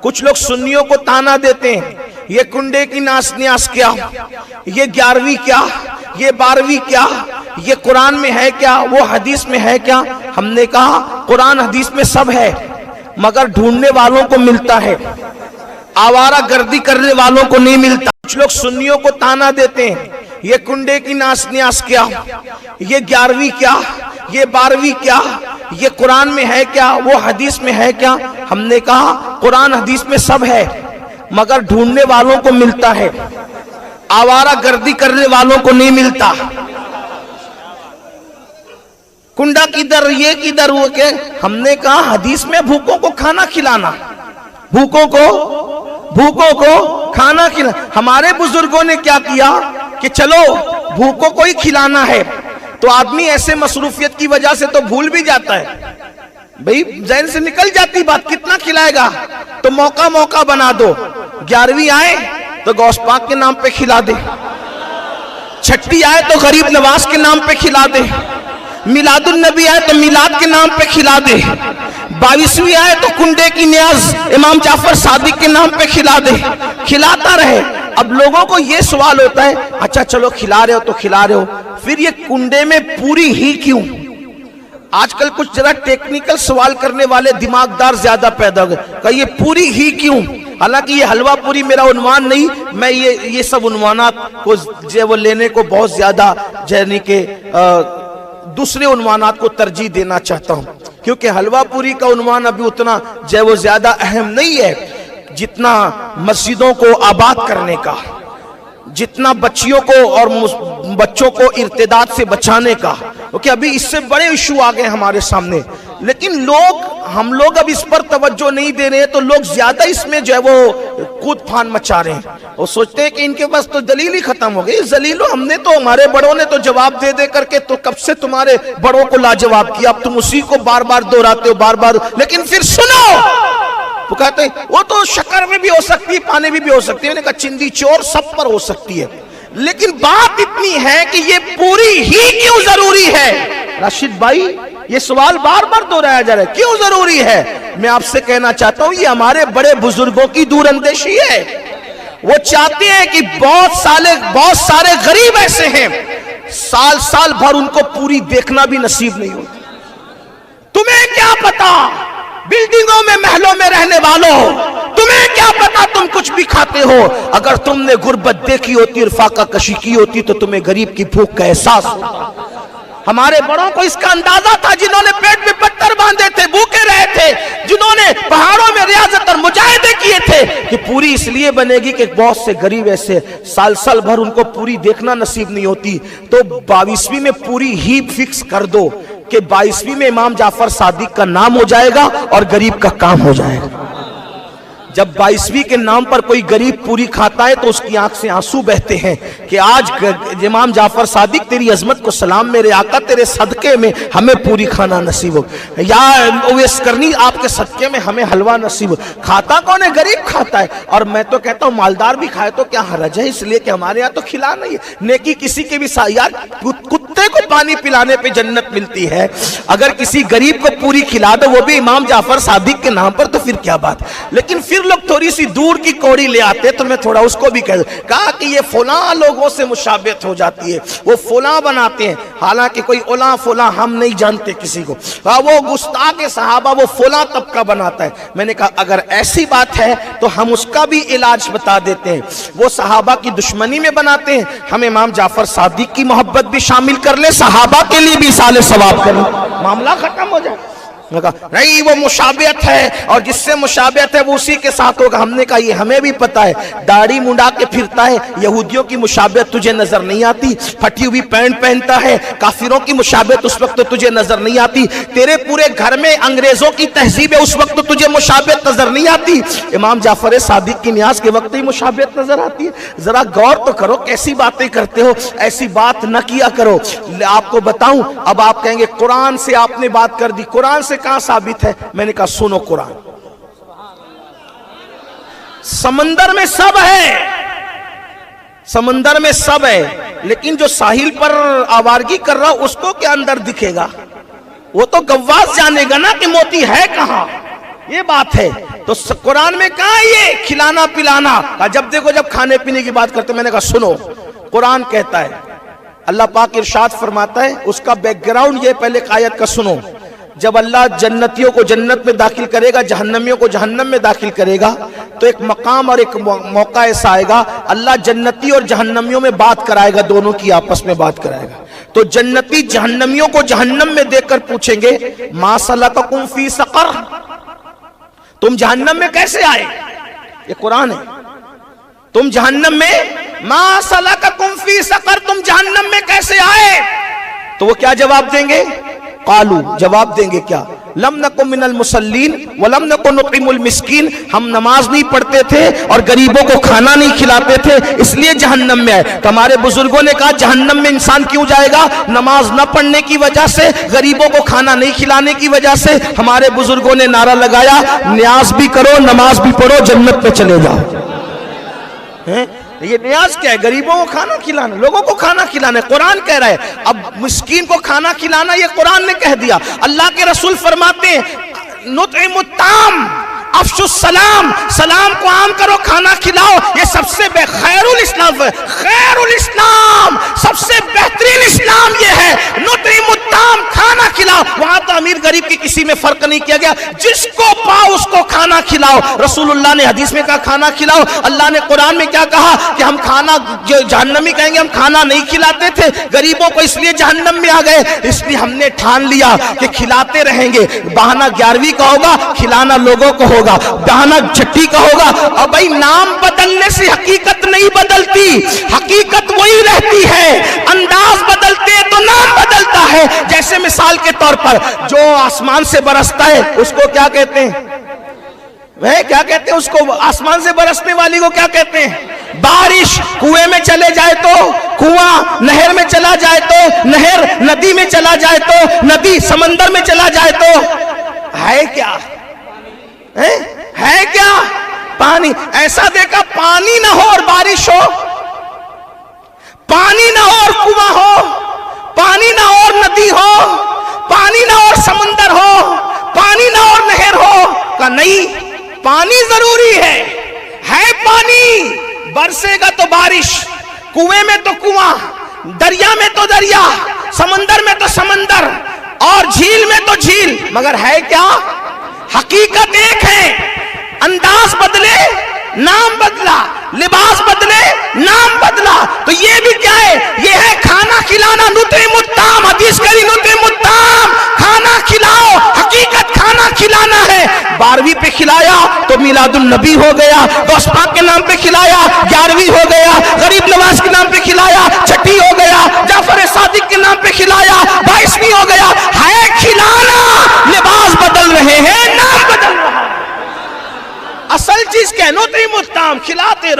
کچھ لوگ سنیوں کو تانا دیتے ہیں، یہ کنڈے کی ناس نیاس کیا، یہ 11ویں کیا، یہ 12ویں کیا، یہ قرآن میں ہے کیا، وہ حدیث میں ہے کیا؟ ہم نے کہا قرآن حدیث میں سب ہے، مگر ڈھونڈنے والوں کو ملتا ہے، آوارہ گردی کرنے والوں کو نہیں ملتا۔ کچھ لوگ سنیوں کو تانا دیتے ہیں، یہ کنڈے کی ناس نیاس کیا، یہ 11ویں کیا، یہ 12ویں کیا، یہ قرآن میں ہے کیا، وہ حدیث میں ہے کیا؟ ہم نے کہا قرآن حدیث میں سب ہے، مگر ڈھونڈنے والوں کو ملتا ہے، آوارہ گردی کرنے والوں کو نہیں ملتا۔ کنڈا کدھر، یہ کدھر، وہ کہ ہم نے کہا حدیث میں بھوکوں کو کھانا کھلانا، بھوکوں کو کھانا کھلانا۔ ہمارے بزرگوں نے کیا کیا کہ چلو بھوکوں کو ہی کھلانا ہے، تو آدمی ایسے مصروفیت کی وجہ سے تو بھول بھی جاتا ہے، بھئی ذہن سے نکل جاتی بات، کتنا کھلائے گا، تو موقع بنا دو، 11ویں آئے تو غوث پاک کے نام پہ کھلا دے، چھٹی آئے تو غریب نواز کے نام پہ کھلا دے، میلاد النبی آئے تو میلاد کے نام پہ کھلا دے، 22ویں آئے تو کنڈے کی نیاز امام جعفر صادق کے نام پہ کھلا دے، کھلاتا رہے۔ اب لوگوں کو یہ سوال ہوتا ہے، اچھا چلو کھلا رہے ہو تو کھلا رہے ہو، پھر یہ کنڈے میں پوری ہی کیوں؟ آج کل کچھ ذرا ٹیکنیکل سوال کرنے والے دماغدار زیادہ پیدا ہو گئے کہ یہ پوری ہی کیوں؟ حالانکہ یہ حلوہ پوری میرا عنوان نہیں، میں یہ سب عنوانات کو وہ لینے کو بہت زیادہ یعنی کہ دوسرے عنوانات کو ترجیح دینا چاہتا ہوں، کیونکہ حلوہ پوری کا عنوان ابھی اتنا وہ زیادہ اہم نہیں ہے جتنا مسجدوں کو آباد کرنے کا، جتنا بچیوں کو اور بچوں کو ارتداد سے بچانے کا، کیونکہ ابھی اس سے بڑے ایشو آ گئے ہمارے سامنے، لیکن ہم لوگ اب اس پر توجہ نہیں دے رہے ہیں، تو لوگ زیادہ اس میں وہ کود پھان مچا رہے ہیں، وہ سوچتے ہیں کہ ان کے پاس تو دلیل ہی ختم ہو گئی۔ ذلیلو، ہم نے تو، ہمارے بڑوں نے تو جواب دے کر کے تو کب سے تمہارے بڑوں کو لاجواب کیا، اب تم اسی کو بار بار دہراتے ہو، لیکن پھر سنو، وہ کہتے ہیں وہ تو شکر میں بھی ہو سکتی ہے، پانی بھی ہو سکتی ہے، میں نے کہا چندی چور سب پر ہو سکتی ہے، لیکن بات اتنی ہے کہ یہ پوری ہی کیوں ضروری ہے؟ راشد بھائی، یہ سوال بار بار دہرایا جا رہا ہے، کیوں ضروری ہے؟ میں آپ سے کہنا چاہتا ہوں، یہ ہمارے بڑے بزرگوں کی دور اندیشی ہے۔ وہ چاہتے ہیں کہ بہت سارے غریب ایسے ہیں، سال بھر ان کو پوری دیکھنا بھی نصیب نہیں ہوتی۔ تمہیں کیا پتا بلڈنگوں میں، محلوں میں رہنے والوں، تمہیں کیا پتا تم کچھ بھی کھاتے ہو؟ اگر تم نے غربت دیکھی ہوتی اور فاقہ کشی کی ہوتی تو تمہیں غریب کی بھوک کا احساس ہوتا۔ ہمارے بڑوں کو اس کا اندازہ تھا، جنہوں نے پیٹ میں پتھر باندھے تھے، بھوکے رہے تھے، جنہوں نے پہاڑوں میں ریاضت اور مجاہدے کیے تھے، کہ پوری اس لیے بنے گی کہ بہت سے غریب ایسے سال بھر ان کو پوری دیکھنا نصیب نہیں ہوتی، تو 22ویں میں پوری ہی فکس کر دو کہ 22ویں میں امام جعفر صادق کا نام ہو جائے گا اور غریب کا کام ہو جائے گا۔ جب 22ویں کے نام پر کوئی غریب پوری کھاتا ہے تو اس کی آنکھ سے آنسو بہتے ہیں کہ آج امام جعفر صادق تیری عظمت کو سلام، میرے آقا تیرے صدقے میں ہمیں پوری کھانا نصیب ہو، یا اویس کرنی آپ کے صدقے میں ہمیں حلوہ نصیب ہو۔ کھاتا کون ہے؟ غریب کھاتا ہے، اور میں تو کہتا ہوں مالدار بھی کھائے تو کیا حرج ہے، اس لیے کہ ہمارے یہاں تو کھلا نہیں ہے، نیکی کسی کے بھی یار کتے کو پانی پلانے پہ جنت ملتی ہے، اگر کسی غریب کو پوری کھلا دو وہ بھی امام جعفر صادق کے نام پر، تو پھر کیا بات۔ لیکن پھر لوگ تھوڑی سی دور کی کوڑی لے آتے، تو میں تھوڑا اس کو بھی کہا کہ یہ فلاں لوگوں سے مشابہت ہو جاتی ہے، وہ فلاں بناتے ہیں، حالانکہ کوئی اولا فلاں ہم نہیں جانتے کسی کو، وہ گستاخ صحابہ وہ فلاں طبقہ بناتا ہے۔ میں نے کہا اگر ایسی بات ہے تو ہم اس کا بھی علاج بتا دیتے ہیں، وہ صحابہ کی دشمنی میں بناتے ہیں، ہم امام جعفر صادق کی محبت بھی شامل کر لیں، صحابہ کے لیے بھی ایصال ثواب کریں، معاملہ ختم ہو جائے۔ نہیں وہ مشابہت ہے، اور جس سے مشابہت ہے وہ اسی کے ساتھ ہوگا۔ ہم نے کہا یہ ہمیں بھی پتا ہے، داڑھی منڈا کے پھرتا ہے، یہودیوں کی مشابہت تجھے نظر نہیں آتی، پھٹی ہوئی پینٹ پہنتا ہے، کافروں کی مشابہت اس وقت تجھے نظر نہیں آتی، تیرے پورے گھر میں انگریزوں کی تہذیب ہے اس وقت تجھے مشابہت نظر نہیں آتی، امام جعفر صادق کی نیاز کے وقت ہی مشابہت نظر آتی ہے۔ ذرا غور تو کرو، کیسی باتیں کرتے ہو، ایسی بات نہ کیا کرو۔ آپ کو بتاؤں، اب آپ کہیں گے قرآن سے آپ نے بات کر دی، قرآن سے کہاں ثابت ہے؟ میں نے کہا سنو قرآن، سمندر میں سب ہے، سمندر میں سب ہے، لیکن جو ساحل پر آوارگی کر رہا اس کو کیا اندر دکھے گا؟ وہ تو گواز جانے گا نا کہ موتی ہے کہاں۔ یہ بات ہے تو قرآن میں کہاں یہ کھلانا پلانا؟ جب دیکھو جب کھانے پینے کی بات کرتے میں نے کہا سنو، قرآن کہتا ہے، اللہ پاک ارشاد فرماتا ہے، اس کا بیک گراؤنڈ یہ پہلے آیت کا سنو، جب اللہ جنتیوں کو جنت میں داخل کرے گا، جہنمیوں کو جہنم میں داخل کرے گا، تو ایک مقام اور ایک موقع ایسا آئے گا، اللہ جنتی اور جہنمیوں میں بات کرائے گا، دونوں کی آپس میں بات کرائے گا۔ تو جنتی جہنمیوں کو جہنم میں دیکھ کر پوچھیں گے ما سلککم فی سقر، تم جہنم میں کیسے آئے؟ یہ قرآن ہے، تم جہنم میں ما سلککم فی سقر، تم جہنم میں کیسے آئے؟ تو وہ کیا جواب دیں گے؟ قالو، جواب دیں گے کیا؟ لم نکن من المصلین ولم نکن نطعم المسکین، ہم نماز نہیں پڑھتے تھے اور غریبوں کو کھانا نہیں کھلاتے تھے، اس لیے جہنم میں آئے۔ تو ہمارے بزرگوں نے کہا جہنم میں انسان کیوں جائے گا؟ نماز نہ پڑھنے کی وجہ سے، غریبوں کو کھانا نہیں کھلانے کی وجہ سے۔ ہمارے بزرگوں نے نعرہ لگایا نیاز بھی کرو نماز بھی پڑھو جنت میں چلے جاؤ۔ یہ نیاز کیا ہے؟ غریبوں کو کھانا کھلانا، لوگوں کو کھانا کھلانا، قرآن کہہ رہا ہے۔ اب مسکین کو کھانا کھلانا یہ قرآن نے کہہ دیا۔ اللہ کے رسول فرماتے ہیں نطعم الطعام افشوا السلام، سلام کو عام کرو، کھانا کھلاؤ، یہ سب سے خیر الاسلام ہے، خیر الاسلام، سب سے بہترین اسلام یہ ہے، نطعم الطعام، کھانا کھلاؤ۔ وہاں تو امیر غریب کی کسی میں فرق نہیں کیا گیا، جس کو پاؤ اس کو کھانا کھلاؤ۔ رسول اللہ نے حدیث میں کہا کھانا کھلاؤ، اللہ نے قرآن میں کیا کہا کہ ہم کھانا، جو جہنمی کہیں گے ہم کھانا نہیں کھلاتے تھے غریبوں کو، اس لیے جہنم میں آ گئے، اس لیے ہم نے ٹھان لیا کہ کھلاتے رہیں گے۔ بہانہ 11ویں کا ہوگا، کھلانا لوگوں کو ہوگا، بہانہ چھٹی کا ہوگا۔ اور بھائی نام بدلنے سے حقیقت نہیں بدلتی، حقیقت وہی رہتی ہے، انداز بدلتے تو نام بدلتا ہے۔ جیسے مثال کے طور پر جو آسمان سے برستا ہے اس کو کیا کہتے ہیں؟ وہ کیا کہتے ہیں اس کو؟ آسمان سے برسنے والی کو کیا کہتے ہیں؟ بارش۔ کنویں میں چلے جائے تو کنواں، نہر میں چلا جائے تو نہر، ندی میں چلا جائے تو ندی، سمندر میں چلا جائے تو ہے کیا؟ ہے کیا؟ پانی۔ ایسا دیکھا پانی نہ ہو اور بارش ہو، پانی نہ ہو اور کنواں ہو، پانی نہ ہو اور ندی ہو، پانی نہ ہو اور سمندر ہو، پانی نہ ہو اور نہر ہو، کہ نہیں پانی ضروری ہے پانی، برسے گا تو بارش، کنویں میں تو کنواں، دریا میں تو دریا، سمندر میں تو سمندر، اور جھیل میں تو جھیل، مگر ہے کیا؟ حقیقت ایک ہے۔ انداز بدلے نام بدلا، لباس بدلے نام بدلا، تو یہ بھی کیا ہے؟ یہ ہے کھانا کھلانا، نطعم الطعام، حدیث کری نطعم الطعام، کھانا کھلاؤ، حقیقت کھانا کھلانا ہے۔ 12ویں پہ کھلایا تو میلاد النبی ہو گیا، غوث پاک کے نام پہ کھلایا 11ویں ہو گیا، غریب نواز کے نام پہ کھلایا 6ٹھی ہو گیا، جعفر صادق کے نام پہ کھلایا 22ویں ہو گیا۔ ہے کھلانا، لباس بدل رہے ہیں، نام بدل رہا ہے، اصل چیز کیا ہے؟ نطعم الطعام، کھلاتے رہو۔